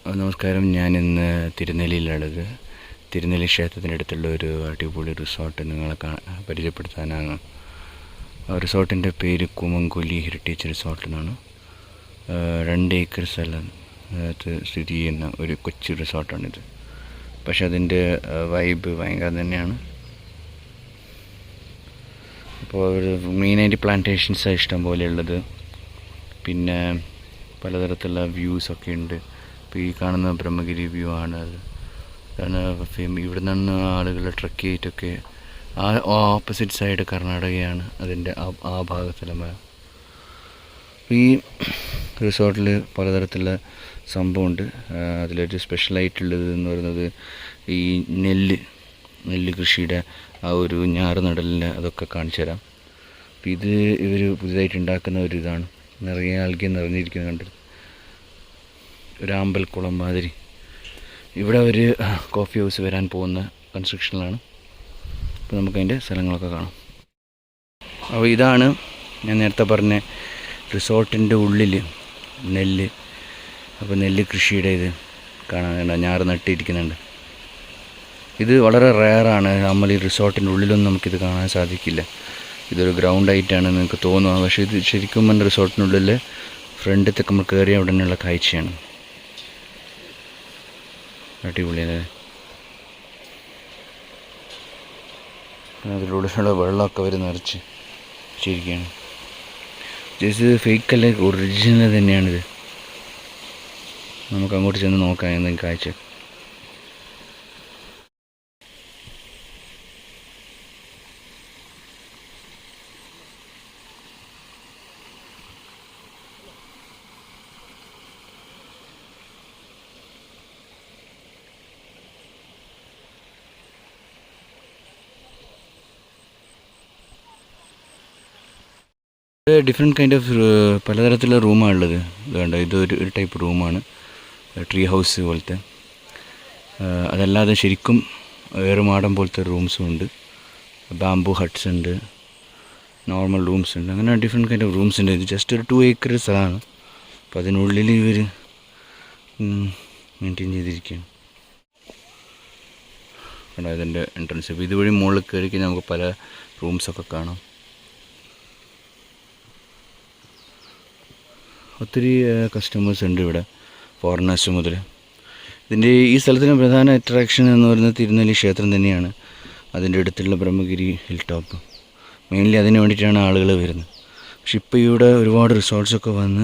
നമസ്കാരം. ഞാനിന്ന് തിരുനെല്ലിയിലുള്ളത്. തിരുനെല്ലി ക്ഷേത്രത്തിനടുത്തുള്ള ഒരു അടിപൊളി റിസോർട്ട് നിങ്ങളെ പരിചയപ്പെടുത്താനാണ്. റിസോർട്ടിൻ്റെ പേര് കുമങ്കുലി ഹെറിറ്റേജ് റിസോർട്ട് എന്നാണ്. 2 ഏക്കർ സ്ഥലം സ്ഥിതി ചെയ്യുന്ന ഒരു കൊച്ചു റിസോർട്ടാണിത്. പക്ഷെ അതിൻ്റെ വൈബ് ഭയങ്കര തന്നെയാണ്. അപ്പോൾ മെയിനായിട്ട് പ്ലാന്റേഷൻസാണ് ഇഷ്ടം പോലെയുള്ളത്. പിന്നെ പലതരത്തിലുള്ള വ്യൂസൊക്കെ ഉണ്ട്. ഇപ്പോൾ ഈ കാണുന്ന ബ്രഹ്മഗിരി വ്യൂ ആണ്. ഇവിടെ നിന്ന് ആളുകൾ ട്രക്ക് ചെയ്തിട്ടൊക്കെ ഓപ്പോസിറ്റ് സൈഡ് കർണാടകയാണ് അതിൻ്റെ ആ ഭാഗത്തുള്ള. ഈ റിസോർട്ടിൽ പലതരത്തിലുള്ള സംഭവമുണ്ട്. അതിലൊരു സ്പെഷ്യലായിട്ടുള്ളത് എന്ന് പറയുന്നത് ഈ നെല്ല് കൃഷിയുടെ ആ ഒരു ഞാറ് നടലിന് അതൊക്കെ കാണിച്ചു തരാം. അപ്പോൾ ഇത് ഇവർ പുതിയതായിട്ട് ഉണ്ടാക്കുന്ന ഒരു ഇതാണ്. നിറയെ ആൾക്കാർ നിറഞ്ഞിരിക്കുന്നത് കണ്ടിട്ട് ഒരു അമ്പലക്കുളം മാതിരി. ഇവിടെ ഒരു കോഫി ഹൗസ് വരാൻ പോകുന്ന കൺസ്ട്രക്ഷനിലാണ്. അപ്പോൾ നമുക്കതിൻ്റെ സ്ഥലങ്ങളൊക്കെ കാണാം. അപ്പോൾ ഇതാണ് ഞാൻ നേരത്തെ പറഞ്ഞ റിസോർട്ടിൻ്റെ ഉള്ളിൽ നെല്ല്. അപ്പോൾ നെല്ല് കൃഷിയുടെ ഇത് കാണാൻ ഞാറ് നട്ടിരിക്കുന്നുണ്ട്. ഇത് വളരെ റെയറാണ്. നമ്മൾ ഈ റിസോർട്ടിൻ്റെ ഉള്ളിലൊന്നും നമുക്കിത് കാണാൻ സാധിക്കില്ല. ഇതൊരു ഗ്രൗണ്ടായിട്ടാണ് നിങ്ങൾക്ക് തോന്നുക. പക്ഷേ ഇത് ശരിക്കും പറഞ്ഞ റിസോർട്ടിനുള്ളിൽ ഫ്രണ്ടിലത്തേക്ക് നമ്മൾ കയറിയ ഉടനെയുള്ള കാഴ്ചയാണ്. അടിപൊളിയല്ലേ. അതിലൂടെയുള്ള വെള്ളമൊക്കെ അവർ നിറച്ച് ശരിക്കാണ്. ഇത് ഫേക്കല്ല, ഒറിജിനൽ തന്നെയാണിത്. നമുക്ക് അങ്ങോട്ട് ചെന്ന് നോക്കാം എന്തെങ്കിലും കാഴ്ച. ഡിഫറെൻറ്റ് കൈൻഡ് ഓഫ് പലതരത്തിലുള്ള റൂമാണ് ഉള്ളത്. ഇതുകൊണ്ട് ഒരു ടൈപ്പ് റൂമാണ്, ട്രീ ഹൗസ് പോലത്തെ. അതല്ലാതെ ശരിക്കും ഏറുമാടം പോലത്തെ റൂംസും ഉണ്ട്, ബാംബു ഹട്ട്സ് ഉണ്ട്, നോർമൽ റൂംസ് ഉണ്ട്. അങ്ങനെ ഡിഫറെൻറ്റ് കൈൻഡ് ഓഫ് റൂംസ് ഉണ്ട്. ഇത് ജസ്റ്റ് ഒരു 2 ഏക്കർ സ്ഥലമാണ്. അപ്പോൾ അതിനുള്ളിൽ ഇവർ മെയിൻറ്റെയിൻ ചെയ്തിരിക്കുകയാണ്. കണ്ടോ ഇതിൻ്റെ എൻട്രൻസ്. ഇപ്പോൾ ഇതുവഴി മുകളിൽ കയറി കഴിഞ്ഞാൽ നമുക്ക് പല റൂംസൊക്കെ കാണാം. ഒത്തിരി കസ്റ്റമേഴ്സ് ഉണ്ട് ഇവിടെ, ഫോറിനേഴ്സ് മുതൽ. ഈ സ്ഥലത്തിന് പ്രധാന അട്രാക്ഷൻ എന്ന് പറയുന്നത് തിരുനെല്ലി ക്ഷേത്രം തന്നെയാണ്. അതിൻ്റെ അടുത്തുള്ള ബ്രഹ്മഗിരി ഹിൽ ടോപ്പ്. മെയിൻലി അതിന് വേണ്ടിയിട്ടാണ് ആളുകൾ വരുന്നത്. പക്ഷെ ഇപ്പോൾ ഇവിടെ ഒരുപാട് റിസോർട്ട്സൊക്കെ വന്ന്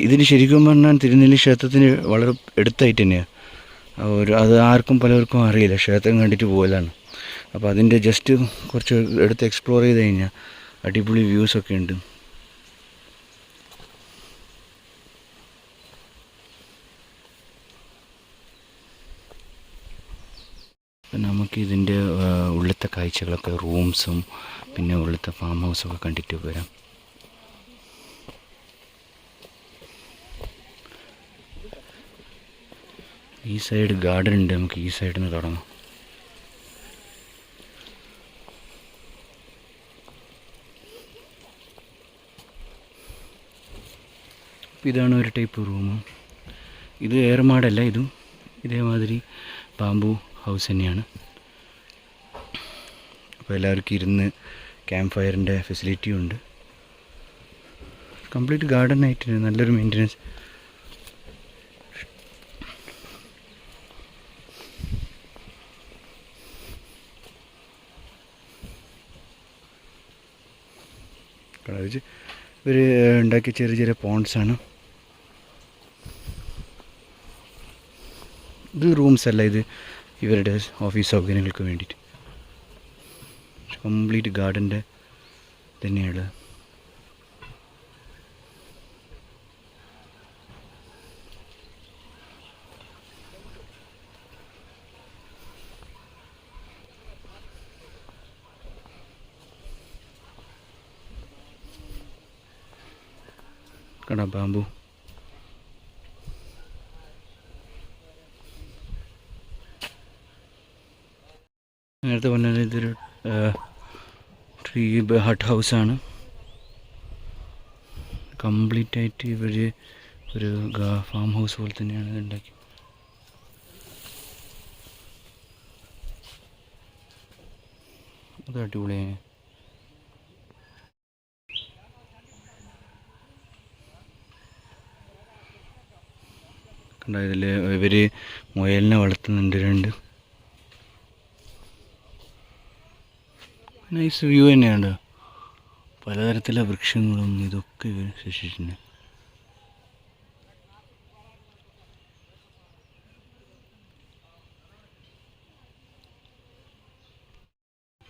ഇതിന് ശരിക്കും പറഞ്ഞാൽ തിരുനെല്ലി ക്ഷേത്രത്തിന് വളരെ അടുത്തായിട്ട് തന്നെയാണ്. അത് പലർക്കും അറിയില്ല. ക്ഷേത്രം കണ്ടിട്ട് പോകലാണ്. അപ്പോൾ അതിൻ്റെ ജസ്റ്റ് കുറച്ച് എടുത്ത് എക്സ്പ്ലോർ ചെയ്ത് കഴിഞ്ഞാൽ അടിപൊളി വ്യൂസൊക്കെ ഉണ്ട്. നമുക്ക് ഇതിൻ്റെ ഉള്ളിലത്തെ കാഴ്ചകളൊക്കെ, റൂംസും പിന്നെ ഉള്ളിലത്തെ ഫാം ഹൗസൊക്കെ കണ്ടിട്ട് വരാം. ഈ സൈഡ് ഗാർഡൻ ഉണ്ട്. നമുക്ക് ഈ സൈഡിൽ നിന്ന് തുടങ്ങാം. ഇതാണ് ഒരു ടൈപ്പ് റൂം. ഇത് ഏറുമാടല്ല, ഇതേമാതിരി ബാംബു ഹൗസ് തന്നെയാണ്. അപ്പോൾ എല്ലാവർക്കും ഇരുന്ന് ക്യാമ്പ് ഫയറിൻ്റെ ഫെസിലിറ്റിയും ഉണ്ട്. കംപ്ലീറ്റ് ഗാർഡൻ ആയിട്ട് നല്ലൊരു മെയിൻ്റനൻസ്. ഇവർ ഉണ്ടാക്കിയ ചെറിയ പോണ്ട്സാണ്. ഇത് റൂംസ് അല്ല, ഇത് ഇവരുടെ ഓഫീസ് സൗകര്യങ്ങൾക്ക് വേണ്ടിയിട്ട്. കംപ്ലീറ്റ് ഗാർഡൻ്റെ തന്നെയാണ്. കട ബാമ്പു. നേരത്തെ പറഞ്ഞത് ഇതൊരു ട്രീ ഹട്ട് ഹൗസാണ്. കംപ്ലീറ്റ് ആയിട്ട് ഇവർ ഒരു ഫാം ഹൗസ് പോലെ തന്നെയാണ് ഇത് ഉണ്ടാക്കി. അത് അടിപൊളിയാണ്. കണ്ട ഇതിൽ ഇവർ മുയലിനെ വളർത്തുന്നുണ്ട്. 2 നൈസ് വ്യൂ തന്നെയാണ്. പലതരത്തിലുള്ള വൃക്ഷങ്ങളും ഇതൊക്കെ ഇവർ സൃഷ്ടിച്ചിട്ടുണ്ട്.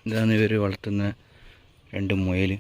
ഇതാണ് ഇവർ വളർത്തുന്ന 2 മുയൽ.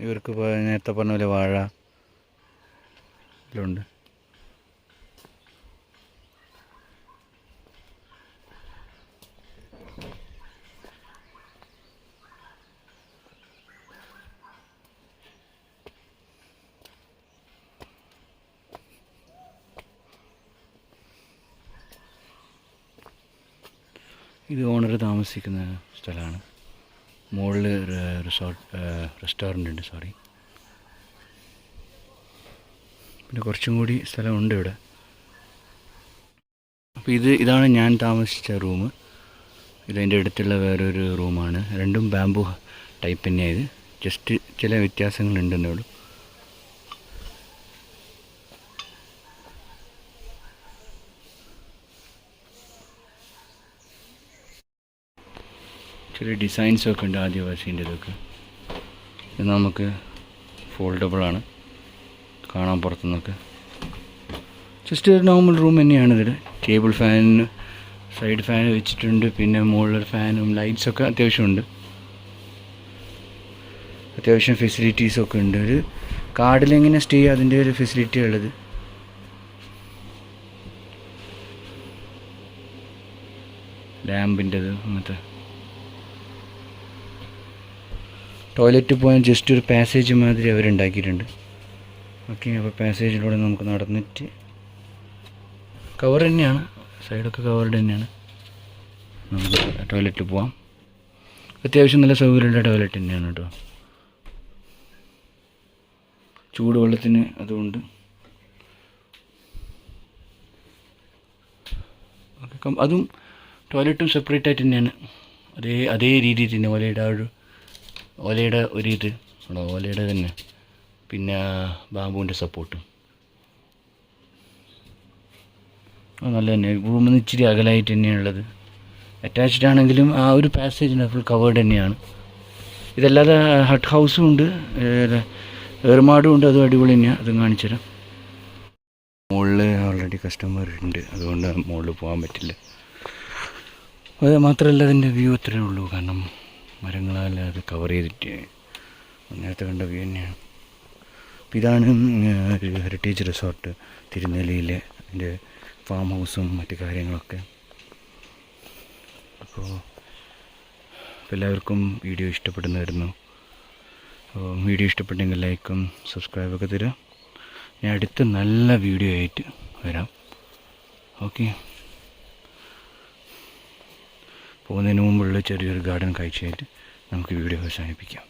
ഇവർക്ക് നേരത്തെ പറഞ്ഞ പോലെ വാഴ ഇതിലുണ്ട്. ഇത് ഓണർ താമസിക്കുന്ന സ്ഥലമാണ്. മുകളിൽ റെസ്റ്റോറൻ്റ് ഉണ്ട്. പിന്നെ കുറച്ചും കൂടി സ്ഥലമുണ്ട് ഇവിടെ. അപ്പോൾ ഇതാണ് ഞാൻ താമസിച്ച റൂം. ഇതെൻ്റെ അടുത്തുള്ള വേറൊരു റൂമാണ്. 2ഉം ബാംബു ടൈപ്പ് തന്നെയാണ്. ജസ്റ്റ് ചില വ്യത്യാസങ്ങളുണ്ടെന്നേ ഉള്ളൂ. ചെറിയ ഡിസൈൻസൊക്കെ ഉണ്ട് ആദിവാസീൻ്റെ. ഇതൊക്കെ ഇത് നമുക്ക് ഫോൾഡബിളാണ്. കാണാൻ പുറത്തുനിന്നൊക്കെ ജസ്റ്റ് ഒരു നോർമൽ റൂം തന്നെയാണ്. ഇതിൽ ടേബിൾ ഫാൻ, സൈഡ് ഫാൻ വെച്ചിട്ടുണ്ട്. പിന്നെ മുകളിലൊരു ഫാനും ലൈറ്റ്സൊക്കെ അത്യാവശ്യമുണ്ട്. അത്യാവശ്യം ഫെസിലിറ്റീസൊക്കെ ഉണ്ട്. ഒരു കാടിലെങ്ങനെ സ്റ്റേ അതിൻ്റെ ഒരു ഫെസിലിറ്റി ഉള്ളത്. ലാമ്പിൻ്റെത് അങ്ങനത്തെ. ടോയ്ലറ്റ് പോകാൻ ജസ്റ്റ് ഒരു പാസേജ് മാതിരി അവരുണ്ടാക്കിയിട്ടുണ്ട്. ഓക്കെ, അപ്പോൾ പാസേജിലൂടെ നമുക്ക് നടന്നിട്ട് കവർ തന്നെയാണ്, സൈഡൊക്കെ കവർഡ് തന്നെയാണ്. നമുക്ക് ടോയ്ലറ്റിൽ പോവാം. അത്യാവശ്യം നല്ല സൗകര്യമുള്ള ടോയ്ലറ്റ് തന്നെയാണ് കേട്ടോ. ചൂടുവെള്ളത്തിന് അതുകൊണ്ട്. ഓക്കെ, അതും ടോയ്ലറ്റും സെപ്പറേറ്റ് ആയിട്ട് തന്നെയാണ്. അതേ രീതിയിൽ തന്നെ ഓലയുടെ ഒരു ഇത് ഓലയുടെ തന്നെ. പിന്നെ ബാമ്പുവിൻ്റെ സപ്പോർട്ടും നല്ല തന്നെ. റൂമിൽ നിന്ന് ഇച്ചിരി അകലായിട്ട് തന്നെയാണുള്ളത്. അറ്റാച്ച്ഡ് ആണെങ്കിലും ആ ഒരു പാസേജിന് ഫുൾ കവേർഡ് തന്നെയാണ്. ഇതല്ലാതെ ഹട്ട് ഹൗസും ഉണ്ട്, ഏർമാടും ഉണ്ട്. അതും അടിപൊളി തന്നെയാണ്. അതും കാണിച്ചു തരാം. മുകളിൽ ഓൾറെഡി കസ്റ്റമർ ഉണ്ട്, അതുകൊണ്ട് മുകളിൽ പോകാൻ പറ്റില്ല. അത് മാത്രമല്ല അതിൻ്റെ വ്യൂ അത്രയേ ഉള്ളൂ. കാരണം മരങ്ങളാൽ അത് കവർ ചെയ്തിട്ട് നേരത്തെ കണ്ട വ്യൂ തന്നെയാണ്. അപ്പോൾ ഇതാണ് ഒരു ഹെറിറ്റേജ് റിസോർട്ട് തിരുനെല്ലിയിലെ. അതിൻ്റെ ഫാം ഹൗസും മറ്റു കാര്യങ്ങളൊക്കെ. അപ്പോൾ എല്ലാവർക്കും വീഡിയോ ഇഷ്ടപ്പെടുന്നതായിരുന്നു. വീഡിയോ ഇഷ്ടപ്പെട്ടെങ്കിൽ ലൈക്കും സബ്സ്ക്രൈബൊക്കെ തരാം. ഞാൻ അടുത്ത നല്ല വീഡിയോ ആയിട്ട് വരാം. ഓക്കെ, പോകുന്നതിന് മുമ്പുള്ള ചെറിയൊരു ഗാർഡൻ കാഴ്ചയായിട്ട് നമുക്ക് വീഡിയോ അവസാനിപ്പിക്കാം.